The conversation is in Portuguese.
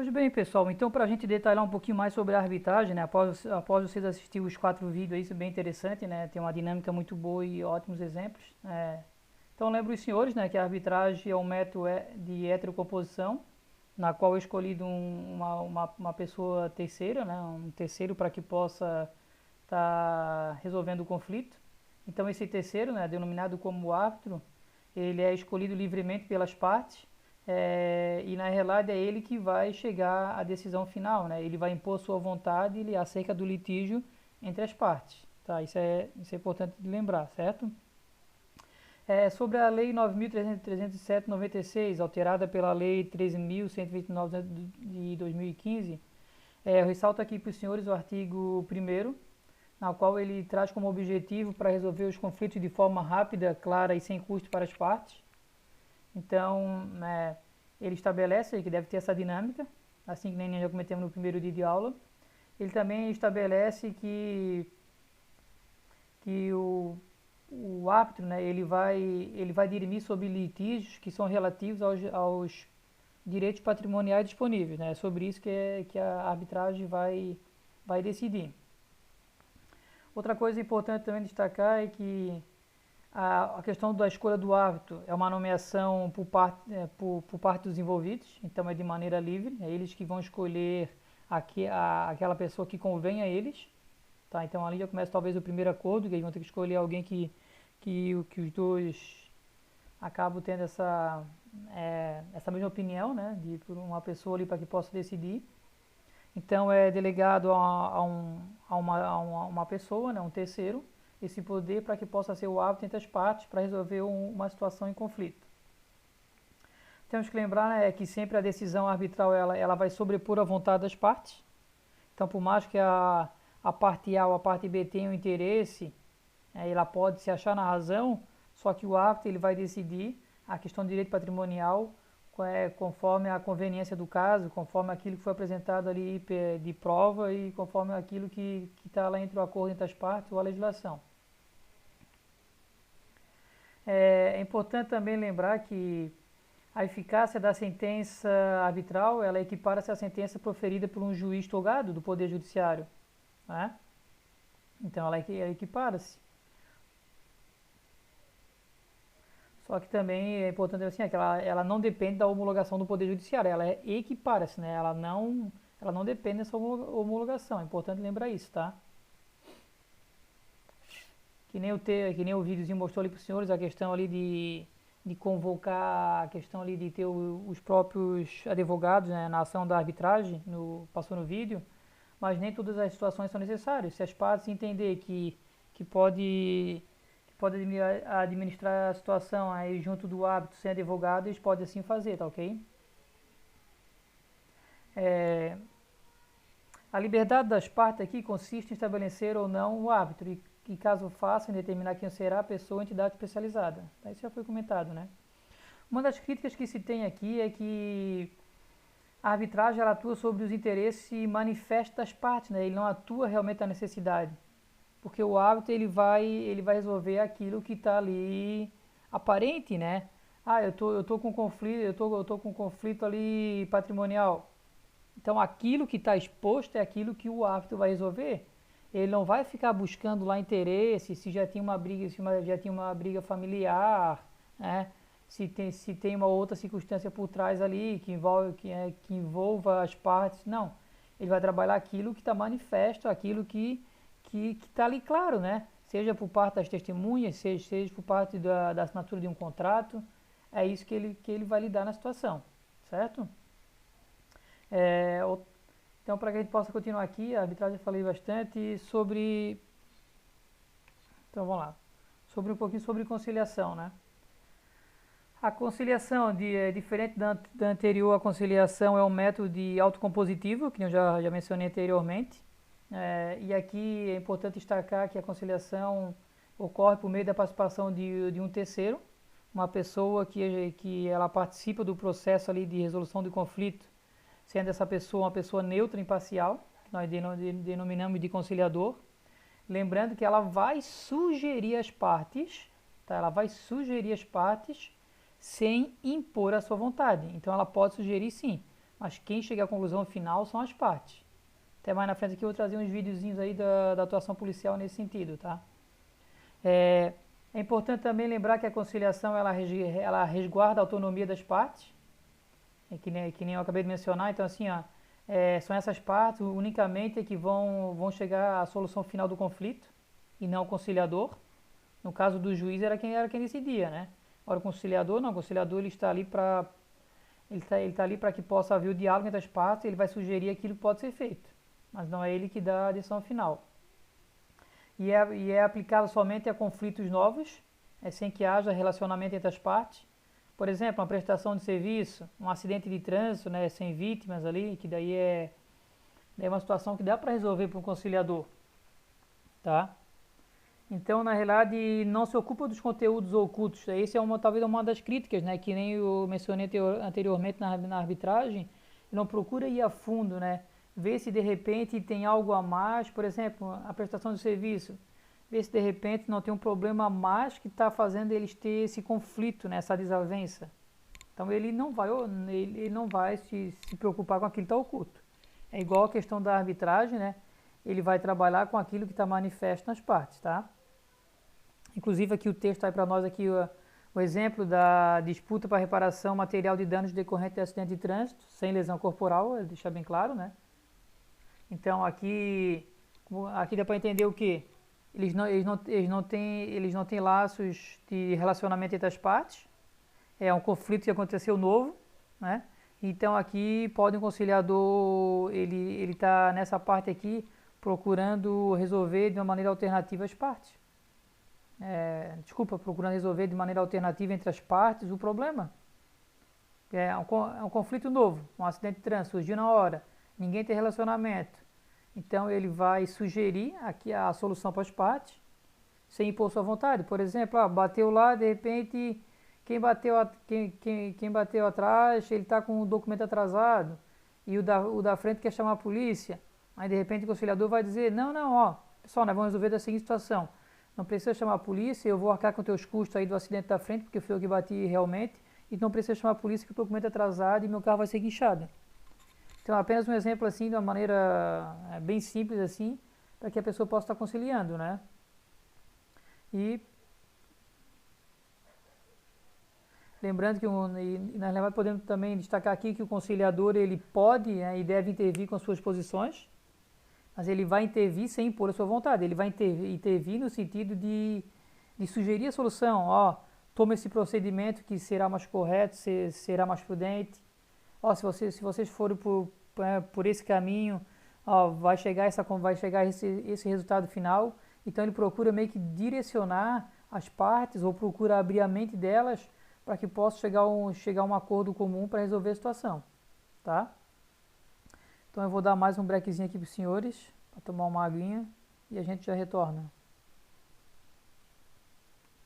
Pois bem, pessoal, então para a gente detalhar um pouquinho mais sobre a arbitragem, né, após vocês assistirem os 4 vídeos, aí, isso é bem interessante, né, tem uma dinâmica muito boa e ótimos exemplos. Então lembro os senhores, né, que a arbitragem é um método de heterocomposição, na qual é escolhido uma pessoa terceira, né, um terceiro para que possa estar resolvendo o conflito. Então esse terceiro, né, denominado como árbitro, ele é escolhido livremente pelas partes, e na realidade é ele que vai chegar à decisão final, né? Ele vai impor sua vontade acerca do litígio entre as partes, tá? Isso é importante de lembrar, certo? Sobre a Lei 9.307/96, alterada pela Lei 13.129 de 2015, eu ressalto aqui para os senhores o artigo 1º, na qual ele traz como objetivo para resolver os conflitos de forma rápida, clara e sem custo para as partes. Então, ele estabelece que deve ter essa dinâmica, assim que nem já cometemos no primeiro dia de aula. Ele também estabelece que o árbitro, né, ele vai dirimir sobre litígios que são relativos aos direitos patrimoniais disponíveis, né? É sobre isso que a arbitragem vai decidir. Outra coisa importante também destacar é que a questão da escolha do árbitro é uma nomeação por parte dos envolvidos, então é de maneira livre, é eles que vão escolher aquela pessoa que convém a eles, tá? Então ali já começa talvez o primeiro acordo, que eles vão ter que escolher alguém que os dois acabam tendo essa mesma opinião, né, por uma pessoa ali para que possa decidir. Então é delegado a uma pessoa, né, um terceiro, esse poder para que possa ser o árbitro entre as partes para resolver uma situação em conflito. Temos que lembrar, né, que sempre a decisão arbitral ela vai sobrepor a vontade das partes. Então, por mais que a parte A ou a parte B tenham interesse, ela pode se achar na razão, só que o árbitro ele vai decidir a questão do direito patrimonial conforme a conveniência do caso, conforme aquilo que foi apresentado ali de prova e conforme aquilo que está lá entre o acordo entre as partes ou a legislação. É importante também lembrar que a eficácia da sentença arbitral, ela equipara-se à sentença proferida por um juiz togado do Poder Judiciário, né? Então ela equipara-se. Só que também é importante dizer assim, que ela não depende da homologação do Poder Judiciário, ela equipara-se, né? Ela não depende dessa homologação, é importante lembrar isso, tá? Que nem o videozinho mostrou ali para os senhores, a questão ali de convocar, a questão ali de ter os próprios advogados, né, na ação da arbitragem, passou no vídeo, mas nem todas as situações são necessárias. Se as partes entender que pode administrar a situação aí junto do árbitro sem advogado, eles podem assim fazer, tá ok? A liberdade das partes aqui consiste em estabelecer ou não o árbitro e caso faça, em determinar quem será a pessoa ou entidade especializada. Isso já foi comentado, né? Uma das críticas que se tem aqui é que a arbitragem ela atua sobre os interesses manifestos das partes, né? Ele não atua realmente na necessidade, porque o árbitro ele vai resolver aquilo que está ali aparente, né? Eu tô com conflito, eu tô com conflito ali patrimonial. Então aquilo que está exposto é aquilo que o árbitro vai resolver. Ele não vai ficar buscando lá interesse, se já tinha uma briga, já tinha uma briga familiar, né? Se tem uma outra circunstância por trás ali que envolva as partes. Não. Ele vai trabalhar aquilo que está manifesto, aquilo que está ali claro, né? Seja por parte das testemunhas, seja por parte da assinatura de um contrato. É isso que ele vai lidar na situação, certo? É, então, para que a gente possa continuar aqui, a arbitragem eu falei bastante sobre. Então, vamos lá. Um pouquinho sobre conciliação, né? A conciliação, diferente da anterior, a conciliação é um método de autocompositivo, que eu já mencionei anteriormente. E aqui é importante destacar que a conciliação ocorre por meio da participação de um terceiro, uma pessoa que ela participa do processo ali de resolução do conflito, sendo essa pessoa uma pessoa neutra e imparcial, que nós denominamos de conciliador. Lembrando que ela vai sugerir as partes, tá? Ela vai sugerir as partes sem impor a sua vontade. Então ela pode sugerir sim, mas quem chega à conclusão final são as partes. Até mais na frente aqui eu vou trazer uns videozinhos aí da atuação policial nesse sentido, tá? É, é importante também lembrar que a conciliação ela resguarda a autonomia das partes, que nem eu acabei de mencionar. Então assim, ó, são essas partes unicamente que vão chegar à solução final do conflito e não o conciliador. No caso do juiz era quem decidia, né? Agora o conciliador não, o conciliador ele tá ali para que possa haver o diálogo entre as partes, ele vai sugerir aquilo que pode ser feito, mas não é ele que dá a decisão final. E é aplicável somente a conflitos novos, sem que haja relacionamento entre as partes. Por exemplo, uma prestação de serviço, um acidente de trânsito, né, sem vítimas ali, que daí é uma situação que dá para resolver por um conciliador, tá? Então, na realidade, não se ocupa dos conteúdos ocultos. Esse é talvez uma das críticas, né? Que nem eu mencionei anteriormente na arbitragem. Ele não procura ir a fundo, né? Ver se de repente tem algo a mais, por exemplo, a prestação de serviço. Ver se de repente não tem um problema a mais que está fazendo eles ter esse conflito, né? Essa desavença. Então ele não vai se preocupar com aquilo que está oculto. É igual a questão da arbitragem, né? Ele vai trabalhar com aquilo que está manifesto nas partes, tá? Inclusive aqui o texto aí para nós aqui o exemplo da disputa para reparação material de danos decorrentes de acidente de trânsito, sem lesão corporal, deixar bem claro, né? Então aqui dá para entender o que? Eles não têm laços de relacionamento entre as partes, é um conflito que aconteceu novo, né? Então aqui pode um conciliador, ele está nessa parte aqui procurando resolver de uma maneira alternativa as partes. Procurando resolver de maneira alternativa entre as partes o problema. É um conflito novo, um acidente de trânsito, surgiu na hora, ninguém tem relacionamento. Então ele vai sugerir aqui a solução para as partes, sem impor sua vontade. Por exemplo, bateu lá, de repente, quem bateu atrás, ele está com o documento atrasado, e o da frente quer chamar a polícia. Aí de repente o conciliador vai dizer, não, ó, pessoal, nós vamos resolver da seguinte situação. Não precisa chamar a polícia, eu vou arcar com teus custos aí do acidente da frente, porque foi eu que bati realmente, e não precisa chamar a polícia que o documento é atrasado e meu carro vai ser guinchado. Então, apenas um exemplo assim, de uma maneira bem simples assim, para que a pessoa possa estar conciliando, né? E lembrando que na realidade podemos também destacar aqui que o conciliador ele pode, né, e deve intervir com as suas posições, mas ele vai intervir sem impor a sua vontade. Ele vai intervir no sentido de sugerir a solução. Ó, toma esse procedimento que será mais correto, será mais prudente. Ó, se vocês forem por esse caminho, ó, vai chegar esse resultado final. Então ele procura meio que direcionar as partes ou procura abrir a mente delas para que possa chegar a um acordo comum para resolver a situação, tá? Então eu vou dar mais um breakzinho aqui para os senhores, para tomar uma aguinha e a gente já retorna.